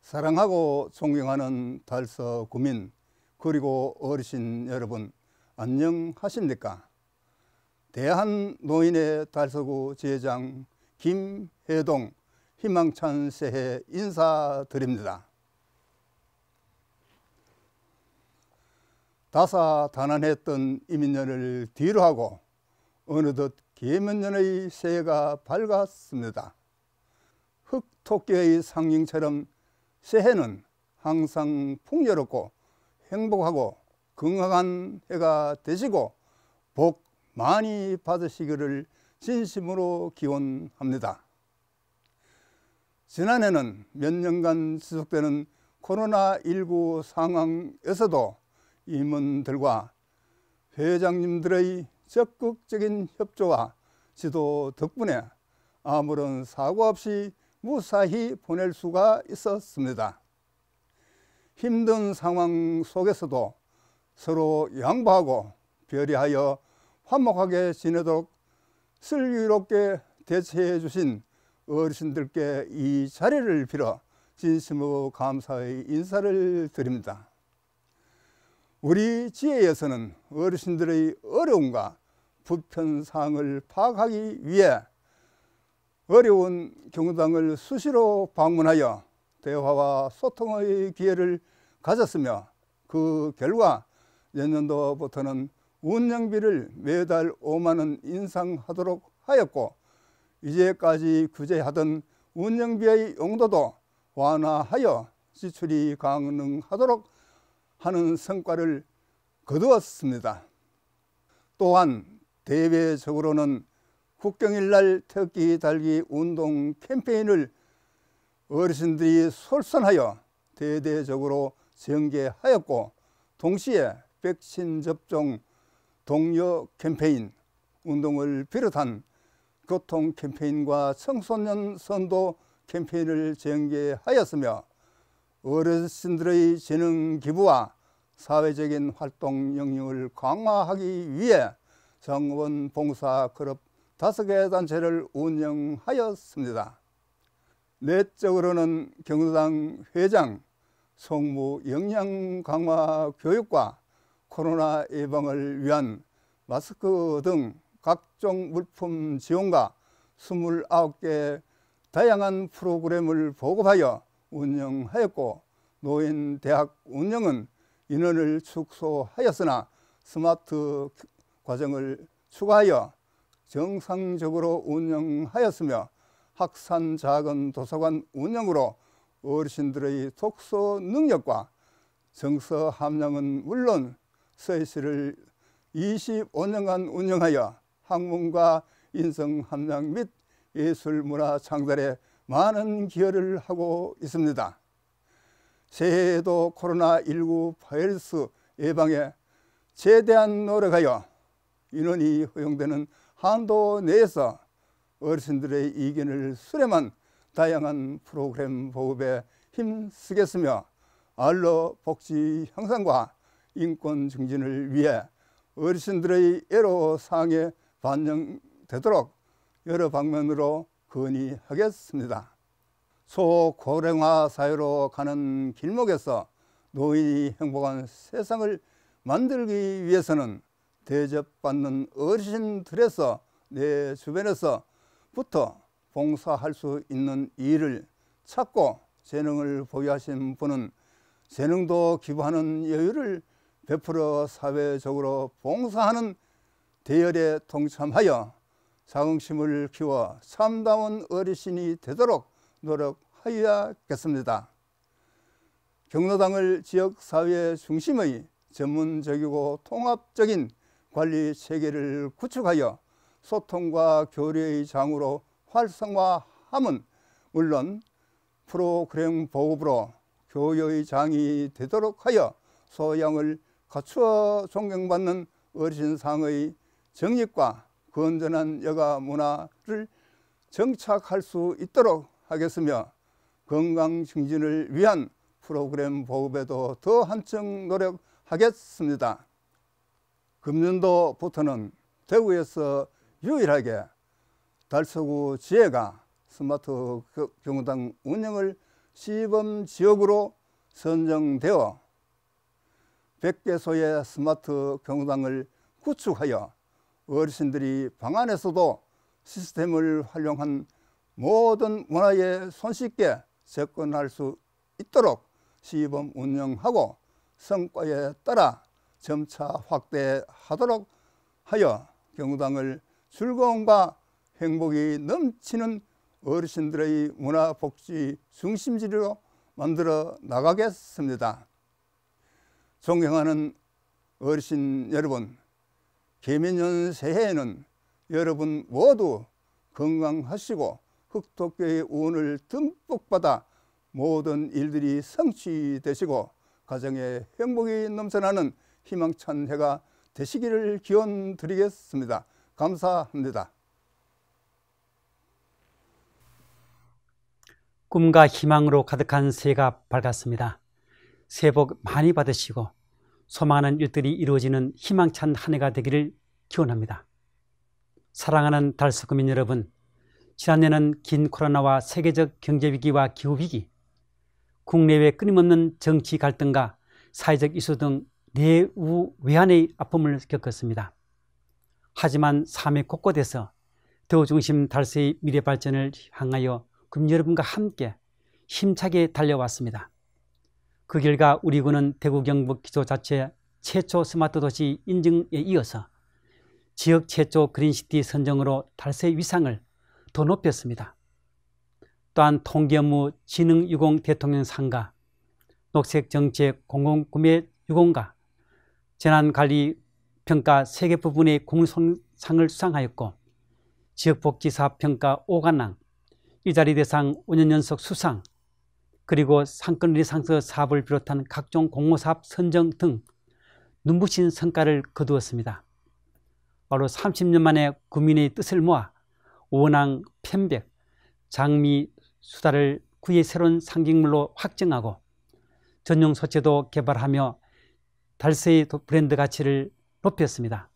사랑하고 존경하는 달서 구민 그리고 어르신 여러분, 안녕하십니까? 대한노인의 달서구 지회장 김혜동 희망찬 새해 인사드립니다. 다사다난했던 이민년을 뒤로하고 어느덧 계면년의 새해가 밝았습니다. 흑토끼의 상징처럼 새해는 항상 풍요롭고 행복하고 건강한 해가 되시고 복 많이 받으시기를 진심으로 기원합니다. 지난해는 몇 년간 지속되는 코로나19 상황에서도 임원들과 회장님들의 적극적인 협조와 지도 덕분에 아무런 사고 없이 무사히 보낼 수가 있었습니다. 힘든 상황 속에서도 서로 양보하고 배려하여 화목하게 지내도록 슬기롭게 대처해 주신 어르신들께 이 자리를 빌어 진심으로 감사의 인사를 드립니다. 우리 지회에서는 어르신들의 어려움과 불편사항을 파악하기 위해 어려운 경로당을 수시로 방문하여 대화와 소통의 기회를 가졌으며 그 결과 내년도부터는 운영비를 매달 5만 원 인상하도록 하였고, 이제까지 규제하던 운영비의 용도도 완화하여 지출이 가능하도록 하는 성과를 거두었습니다. 또한 대외적으로는 국경일날 태극기 달기 운동 캠페인을 어르신들이 솔선하여 대대적으로 전개하였고, 동시에 백신 접종 독려 캠페인 운동을 비롯한 교통 캠페인과 청소년 선도 캠페인을 전개하였으며, 어르신들의 재능 기부와 사회적인 활동 영역을 강화하기 위해 자원봉사클럽 5개 단체를 운영하였습니다. 내적으로는 경로당 회장, 성무 역량 강화 교육과 코로나 예방을 위한 마스크 등 각종 물품 지원과 29개 다양한 프로그램을 보급하여 운영하였고, 노인 대학 운영은 인원을 축소하였으나 스마트 과정을 추가하여 정상적으로 운영하였으며, 학산 작은 도서관 운영으로 어르신들의 독서 능력과 정서 함량은 물론 서예시를 25년간 운영하여 학문과 인성 함량 및 예술 문화 창달에 많은 기여를 하고 있습니다. 새해에도 코로나19 바이러스 예방에 최대한 노력하여 인원이 허용되는 한도 내에서 어르신들의 의견을 수렴한 다양한 프로그램 보급에 힘쓰겠으며, 알러 복지 향상과 인권 증진을 위해 어르신들의 애로사항에 반영되도록 여러 방면으로 건의하겠습니다. 초고령화 사회로 가는 길목에서 노인이 행복한 세상을 만들기 위해서는 대접받는 어르신들에서 내 주변에서부터 봉사할 수 있는 일을 찾고, 재능을 보유하신 분은 재능도 기부하는 여유를 베풀어 사회적으로 봉사하는 대열에 동참하여 자긍심을 키워 참다운 어르신이 되도록 노력하여야겠습니다. 경로당을 지역사회 중심의 전문적이고 통합적인 관리 체계를 구축하여 소통과 교류의 장으로 활성화함은 물론 프로그램 보급으로 교류의 장이 되도록 하여 소양을 갖추어 존경받는 어르신상의 정립과 건전한 여가 문화를 정착할 수 있도록 하겠으며, 건강 증진을 위한 프로그램 보급에도 더 한층 노력하겠습니다. 금년도부터는 대구에서 유일하게 달서구 지회가 스마트 경로당 운영을 시범 지역으로 선정되어 100개소의 스마트 경로당을 구축하여 어르신들이 방 안에서도 시스템을 활용한 모든 문화에 손쉽게 접근할 수 있도록 시범 운영하고 성과에 따라 점차 확대하도록 하여 경로당을 즐거움과 행복이 넘치는 어르신들의 문화복지 중심지로 만들어 나가겠습니다. 존경하는 어르신 여러분, 개미년 새해에는 여러분 모두 건강하시고 흑토끼의 운을 듬뿍 받아 모든 일들이 성취되시고 가정에 행복이 넘쳐나는 희망찬 해가 되시기를 기원 드리겠습니다. 감사합니다. 꿈과 희망으로 가득한 새해가 밝았습니다. 새해 복 많이 받으시고 소망하는 일들이 이루어지는 희망찬 한 해가 되기를 기원합니다. 사랑하는 달서구민 여러분, 지난해는 긴 코로나와 세계적 경제위기와 기후위기, 국내외 끊임없는 정치 갈등과 사회적 이슈 등 내우 외환의 아픔을 겪었습니다. 하지만 삶의 곳곳에서 대우중심 달서의 미래 발전을 향하여 국민 여러분과 함께 힘차게 달려왔습니다. 그 결과 우리 군은 대구 경북 기초자치 최초 스마트 도시 인증에 이어서 지역 최초 그린시티 선정으로 달서의 위상을 더 높였습니다. 또한 통계업무 진흥유공 대통령상과 녹색정책 공공구매 유공과 재난관리평가 3개 부분의 공로상을 수상하였고 지역복지사업평가 5관왕, 일자리 대상 5년 연속 수상, 그리고 상권 리상스 사업을 비롯한 각종 공모사업 선정 등 눈부신 성과를 거두었습니다. 바로 30년 만에 구민의 뜻을 모아 원앙, 편백, 장미, 수다를 구의 새로운 상징물로 확정하고 전용 소재도 개발하며 달서의 브랜드 가치를 높였습니다.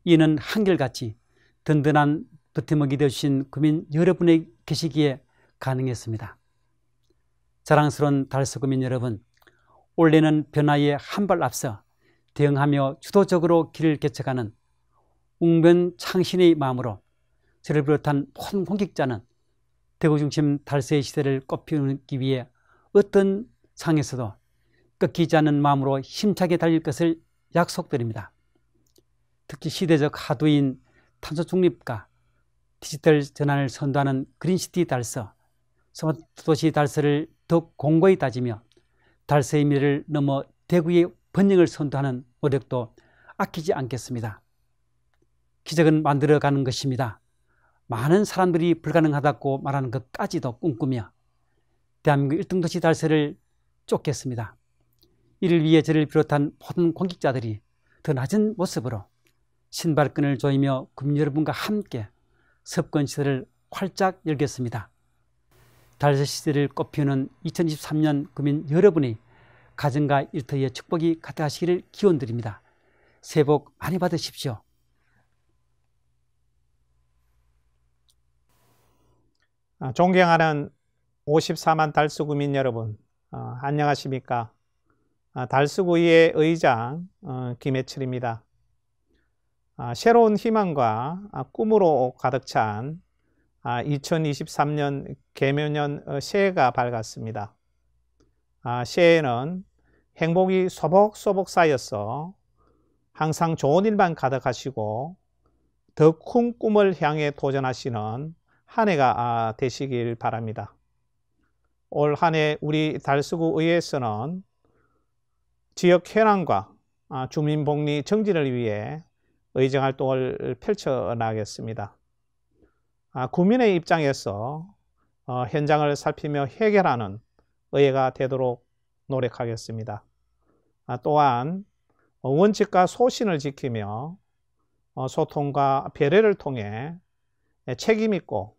이는 한결같이 든든한 버팀목이 되어주신 구민 여러분의 계시기에 가능했습니다. 자랑스러운 달서구민 여러분, 올해는 변화에 한 발 앞서 대응하며 주도적으로 길을 개척하는 웅변창신의 마음으로 저를 비롯한 모든 공직자는 대구 중심 달서의 시대를 꽃피우기 위해 어떤 상에서도 꺾이지 않는 마음으로 힘차게 달릴 것을 약속드립니다. 특히 시대적 하두인 탄소 중립과 디지털 전환을 선도하는 그린시티 달서, 스마트 도시 달서를 더욱 공고히 다지며 달서의 미래를 넘어 대구의 번영을 선도하는 노력도 아끼지 않겠습니다. 기적은 만들어가는 것입니다. 많은 사람들이 불가능하다고 말하는 것까지도 꿈꾸며 대한민국 1등 도시 달서를 쫓겠습니다. 이를 위해 저를 비롯한 모든 공직자들이 더 낮은 모습으로 신발끈을 조이며 국민 여러분과 함께 섭권 시대를 활짝 열겠습니다. 달서 시대를 꽃피우는 2023년 국민 여러분의 가정과 일터에 축복이 가득하시기를 기원드립니다. 새해 복 많이 받으십시오. 존경하는 54만 달서구민 여러분, 안녕하십니까? 달서구의 의장 김해철입니다. 새로운 희망과 꿈으로 가득 찬 2023년 개묘년 새해가 밝았습니다. 새해에는 행복이 소복소복 쌓여서 항상 좋은 일만 가득하시고 더 큰 꿈을 향해 도전하시는 한 해가 되시길 바랍니다. 올 한 해 우리 달서구 의회에서는 지역 현안과 주민복리 정진을 위해 의정활동을 펼쳐나가겠습니다. 구민의 입장에서 현장을 살피며 해결하는 의회가 되도록 노력하겠습니다. 또한 원칙과 소신을 지키며 소통과 배려를 통해 책임있고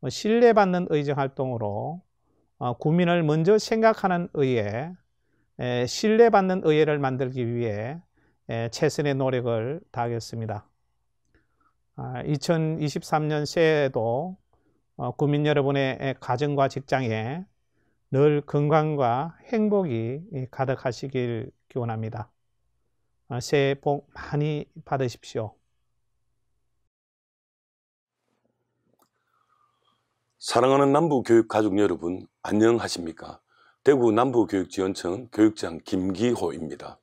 신뢰받는 의정활동으로 구민을 먼저 생각하는 의회, 신뢰받는 의회를 만들기 위해 최선의 노력을 다하겠습니다. 2023년 새해에도 구민 여러분의 가정과 직장에 늘 건강과 행복이 가득하시길 기원합니다. 새해 복 많이 받으십시오. 사랑하는 남부교육가족 여러분, 안녕하십니까? 대구 남부교육지원청 교육장 김기호입니다.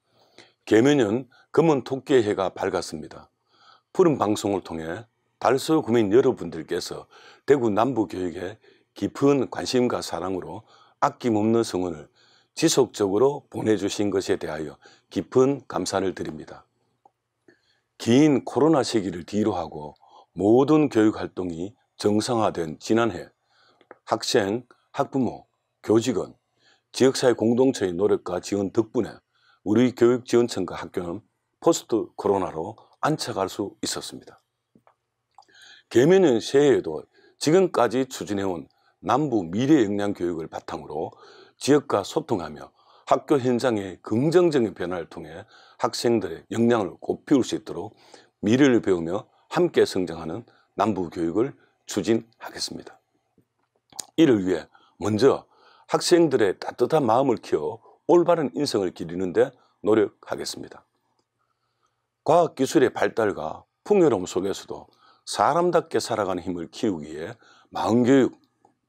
개면연 검은 토끼해가 밝았습니다. 푸른 방송을 통해 달서 구민 여러분들께서 대구 남부교육에 깊은 관심과 사랑으로 아낌없는 성원을 지속적으로 보내주신 것에 대하여 깊은 감사를 드립니다. 긴 코로나 시기를 뒤로하고 모든 교육활동이 정상화된 지난해 학생, 학부모, 교직원, 지역사회 공동체의 노력과 지원 덕분에 우리 교육지원청과 학교는 포스트 코로나로 안착할 수 있었습니다. 개면연 새해에도 지금까지 추진해온 남부 미래역량교육을 바탕으로 지역과 소통하며 학교 현장의 긍정적인 변화를 통해 학생들의 역량을 꽃피울 수 있도록 미래를 배우며 함께 성장하는 남부교육을 추진하겠습니다. 이를 위해 먼저 학생들의 따뜻한 마음을 키워 올바른 인성을 기리는 데 노력하겠습니다. 과학기술의 발달과 풍요로움 속에서도 사람답게 살아가는 힘을 키우기 위해 마음교육,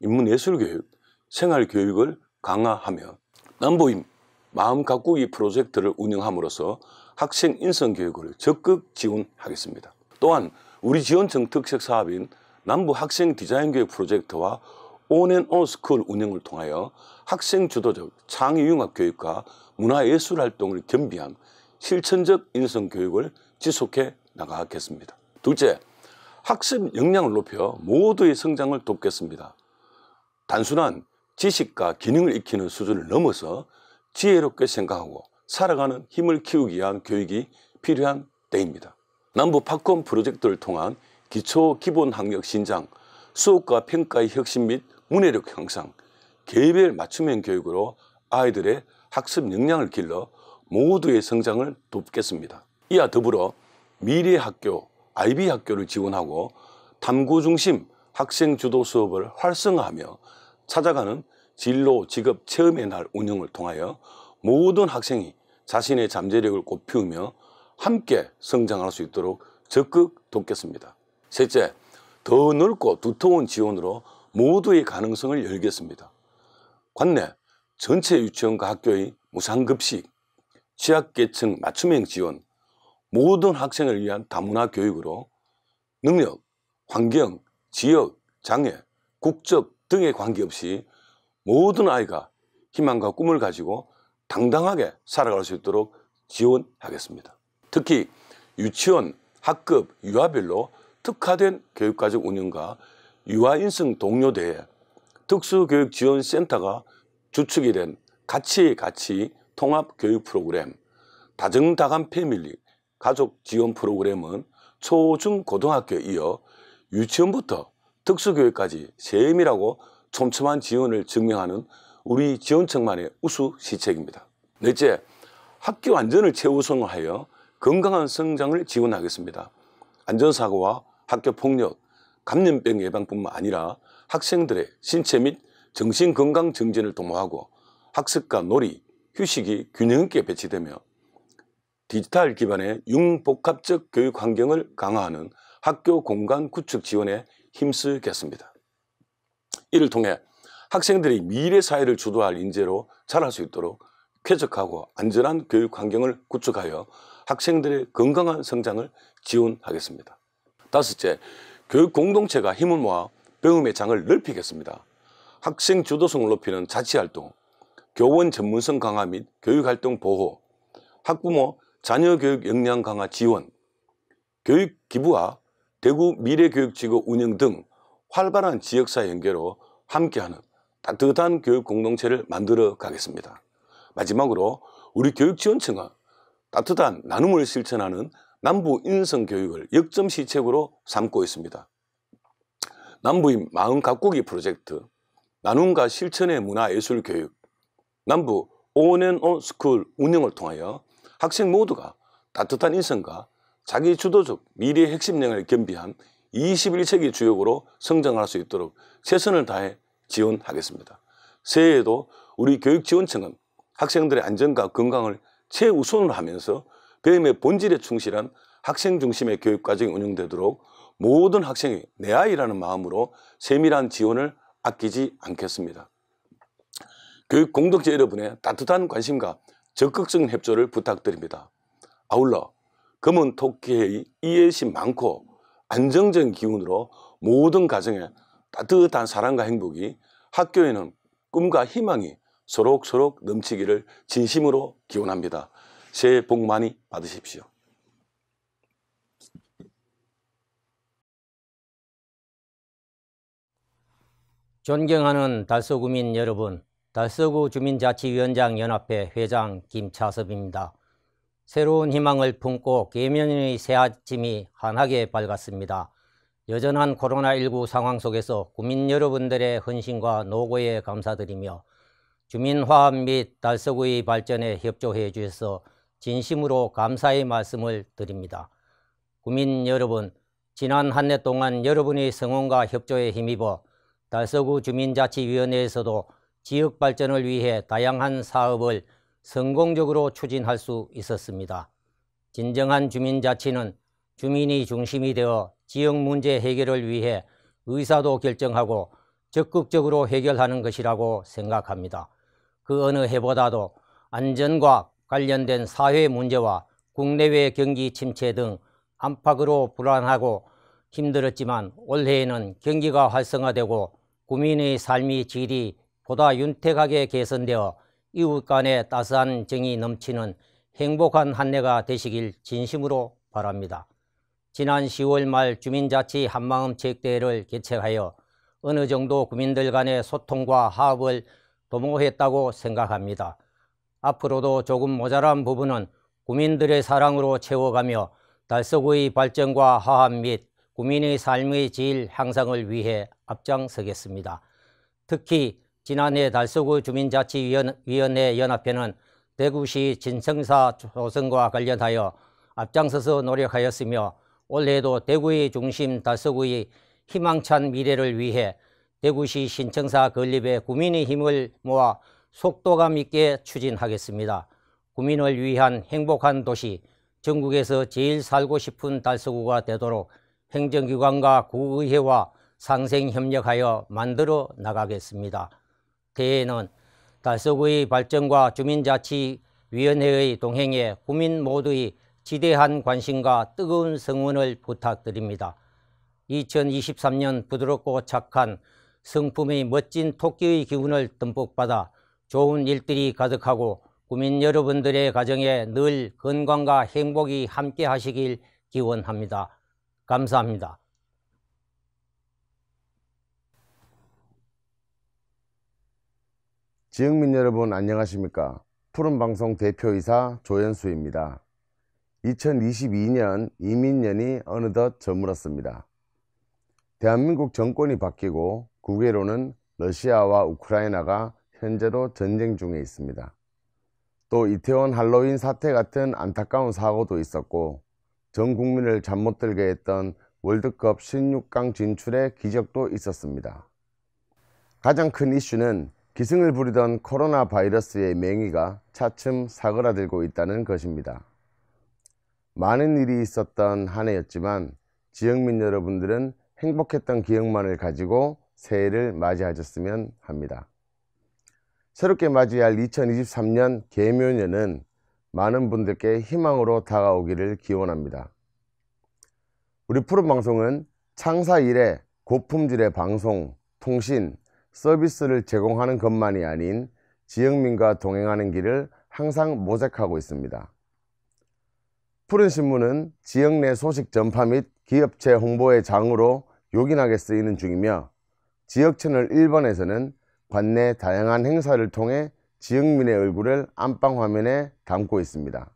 인문예술교육, 생활교육을 강화하며 남부임 마음 가꾸기 프로젝트를 운영함으로써 학생 인성교육을 적극 지원하겠습니다. 또한 우리 지원청 특색 사업인 남부 학생 디자인교육 프로젝트와 온앤온스쿨 운영을 통하여 학생 주도적 창의융합 교육과 문화예술 활동을 겸비한 실천적 인성교육을 지속해 나가겠습니다. 둘째, 학습 역량을 높여 모두의 성장을 돕겠습니다. 단순한 지식과 기능을 익히는 수준을 넘어서 지혜롭게 생각하고 살아가는 힘을 키우기 위한 교육이 필요한 때입니다. 남부 팝콘 프로젝트를 통한 기초 기본 학력 신장, 수업과 평가의 혁신 및 문해력 향상, 개별 맞춤형 교육으로 아이들의 학습 역량을 길러 모두의 성장을 돕겠습니다. 이와 더불어 미래학교, IB학교를 지원하고 탐구 중심 학생 주도 수업을 활성화하며 찾아가는 진로 직업 체험의 날 운영을 통하여 모든 학생이 자신의 잠재력을 꽃피우며 함께 성장할 수 있도록 적극 돕겠습니다. 셋째, 더 넓고 두터운 지원으로 모두의 가능성을 열겠습니다. 관내 전체 유치원과 학교의 무상급식, 취약계층 맞춤형 지원, 모든 학생을 위한 다문화 교육으로 능력, 환경, 지역, 장애, 국적 등에 관계없이 모든 아이가 희망과 꿈을 가지고 당당하게 살아갈 수 있도록 지원하겠습니다. 특히 유치원, 학급, 유아별로 특화된 교육과정 운영과 유아인성 동료대회, 특수교육지원센터가 주축이 된 같이 통합교육 프로그램, 다정다감 패밀리 가족 지원 프로그램은 초, 중, 고등학교에 이어 유치원부터 특수교육까지 세밀하고 촘촘한 지원을 증명하는 우리 지원청만의 우수 시책입니다. 넷째, 학교 안전을 최우선하여 건강한 성장을 지원하겠습니다. 안전사고와 학교폭력, 감염병 예방뿐만 아니라 학생들의 신체 및 정신건강 증진을 도모하고 학습과 놀이, 휴식이 균형 있게 배치되며 디지털 기반의 융복합적 교육 환경을 강화하는 학교 공간 구축 지원에 힘쓰겠습니다. 이를 통해 학생들이 미래 사회를 주도할 인재로 자랄 수 있도록 쾌적하고 안전한 교육 환경을 구축하여 학생들의 건강한 성장을 지원하겠습니다. 다섯째, 교육 공동체가 힘을 모아 배움의 장을 넓히겠습니다. 학생 주도성을 높이는 자치활동, 교원 전문성 강화 및 교육활동 보호, 학부모 자녀 교육 역량 강화 지원, 교육 기부와 대구 미래교육지구 운영 등 활발한 지역사회 연계로 함께하는 따뜻한 교육 공동체를 만들어 가겠습니다. 마지막으로 우리 교육지원청은 따뜻한 나눔을 실천하는 남부 인성교육을 역점시책으로 삼고 있습니다. 남부인 마음 가꾸기 프로젝트, 나눔과 실천의 문화예술교육, 남부 온앤온스쿨 운영을 통하여 학생 모두가 따뜻한 인성과 자기 주도적 미래의 핵심력을 겸비한 21세기 주역으로 성장할 수 있도록 최선을 다해 지원하겠습니다. 새해에도 우리 교육지원청은 학생들의 안전과 건강을 최우선으로 하면서 배움의 본질에 충실한 학생 중심의 교육과정이 운영되도록 모든 학생이 내 아이라는 마음으로 세밀한 지원을 아끼지 않겠습니다. 교육 공동체 여러분의 따뜻한 관심과 적극적인 협조를 부탁드립니다. 아울러 검은 토끼의 이해심 많고 안정적인 기운으로 모든 가정에 따뜻한 사랑과 행복이, 학교에는 꿈과 희망이 소록소록 넘치기를 진심으로 기원합니다. 새해 복 많이 받으십시오. 존경하는 달서구민 여러분, 달서구 주민자치위원장 연합회 회장 김차섭입니다. 새로운 희망을 품고 계면의 새 아침이 환하게 밝았습니다. 여전한 코로나19 상황 속에서 구민 여러분들의 헌신과 노고에 감사드리며 주민화합 및 달서구의 발전에 협조해 주셔서 진심으로 감사의 말씀을 드립니다. 구민 여러분, 지난 한 해 동안 여러분의 성원과 협조에 힘입어 달서구 주민자치위원회에서도 지역 발전을 위해 다양한 사업을 성공적으로 추진할 수 있었습니다. 진정한 주민자치는 주민이 중심이 되어 지역 문제 해결을 위해 의사도 결정하고 적극적으로 해결하는 것이라고 생각합니다. 그 어느 해보다도 안전과 관련된 사회 문제와 국내외 경기 침체 등 안팎으로 불안하고 힘들었지만 올해에는 경기가 활성화되고 구민의 삶의 질이 보다 윤택하게 개선되어 이웃 간의 따스한 정이 넘치는 행복한 한 해가 되시길 진심으로 바랍니다. 지난 10월 말 주민자치 한마음 체육대회를 개최하여 어느 정도 구민들 간의 소통과 화합을 도모했다고 생각합니다. 앞으로도 조금 모자란 부분은 구민들의 사랑으로 채워가며 달서구의 발전과 화합 및 구민의 삶의 질 향상을 위해 앞장서겠습니다. 특히 지난해 달서구 주민자치위원회 연합회는 대구시 진청사 조성과 관련하여 앞장서서 노력하였으며 올해도 대구의 중심 달서구의 희망찬 미래를 위해 대구시 신청사 건립에 구민의 힘을 모아 속도감 있게 추진하겠습니다. 구민을 위한 행복한 도시, 전국에서 제일 살고 싶은 달서구가 되도록 행정기관과 구의회와 상생협력하여 만들어 나가겠습니다. 대회는 달서구의 발전과 주민자치위원회의 동행에 구민 모두의 지대한 관심과 뜨거운 성원을 부탁드립니다. 2023년 부드럽고 착한 성품의 멋진 토끼의 기운을 듬뿍 받아 좋은 일들이 가득하고 구민 여러분들의 가정에 늘 건강과 행복이 함께 하시길 기원합니다. 감사합니다. 지역민 여러분 안녕하십니까? 푸른방송 대표이사 조연수입니다. 2022년 이민년이 어느덧 저물었습니다. 대한민국 정권이 바뀌고 국외로는 러시아와 우크라이나가 현재도 전쟁 중에 있습니다. 또 이태원 할로윈 사태 같은 안타까운 사고도 있었고 전 국민을 잠 못 들게 했던 월드컵 16강 진출의 기적도 있었습니다. 가장 큰 이슈는 기승을 부리던 코로나 바이러스의 맹위가 차츰 사그라들고 있다는 것입니다. 많은 일이 있었던 한 해였지만 지역민 여러분들은 행복했던 기억만을 가지고 새해를 맞이하셨으면 합니다. 새롭게 맞이할 2023년 계묘년은 많은 분들께 희망으로 다가오기를 기원합니다. 우리 푸른방송은 창사 이래 고품질의 방송, 통신, 서비스를 제공하는 것만이 아닌 지역민과 동행하는 길을 항상 모색하고 있습니다. 푸른신문은 지역 내 소식 전파 및 기업체 홍보의 장으로 요긴하게 쓰이는 중이며 지역 채널 1번에서는 관내 다양한 행사를 통해 지역민의 얼굴을 안방화면에 담고 있습니다.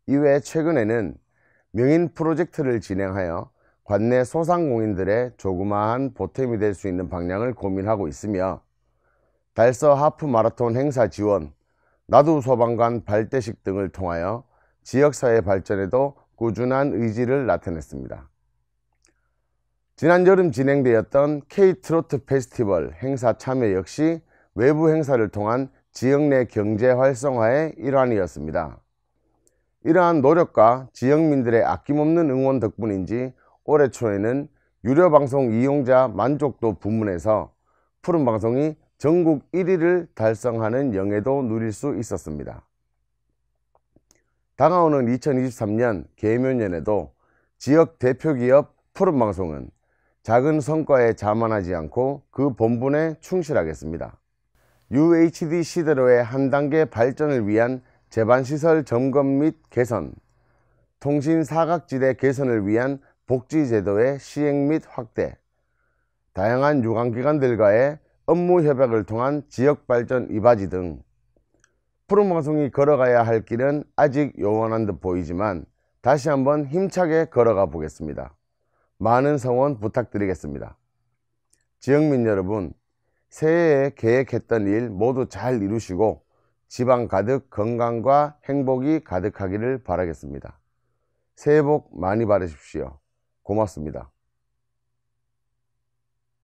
이외에 최근에는 명인 프로젝트를 진행하여 관내 소상공인들의 조그마한 보탬이 될 수 있는 방향을 고민하고 있으며 달서 하프 마라톤 행사 지원, 나두 소방관 발대식 등을 통하여 지역사회 발전에도 꾸준한 의지를 나타냈습니다. 지난 여름 진행되었던 K-트로트 페스티벌 행사 참여 역시 외부 행사를 통한 지역 내 경제 활성화의 일환이었습니다. 이러한 노력과 지역민들의 아낌없는 응원 덕분인지 올해 초에는 유료 방송 이용자 만족도 부문에서 푸른 방송이 전국 1위를 달성하는 영예도 누릴 수 있었습니다. 다가오는 2023년 계묘년에도 지역 대표기업 푸른 방송은 작은 성과에 자만하지 않고 그 본분에 충실하겠습니다. UHD 시대로의 한 단계 발전을 위한 제반시설 점검 및 개선, 통신 사각지대 개선을 위한 복지제도의 시행 및 확대, 다양한 유관기관들과의 업무 협약을 통한 지역발전 이바지 등 푸른방송이 걸어가야 할 길은 아직 요원한 듯 보이지만 다시 한번 힘차게 걸어가 보겠습니다. 많은 성원 부탁드리겠습니다. 지역민 여러분, 새해에 계획했던 일 모두 잘 이루시고 집안 가득 건강과 행복이 가득하기를 바라겠습니다. 새해 복 많이 받으십시오. 고맙습니다.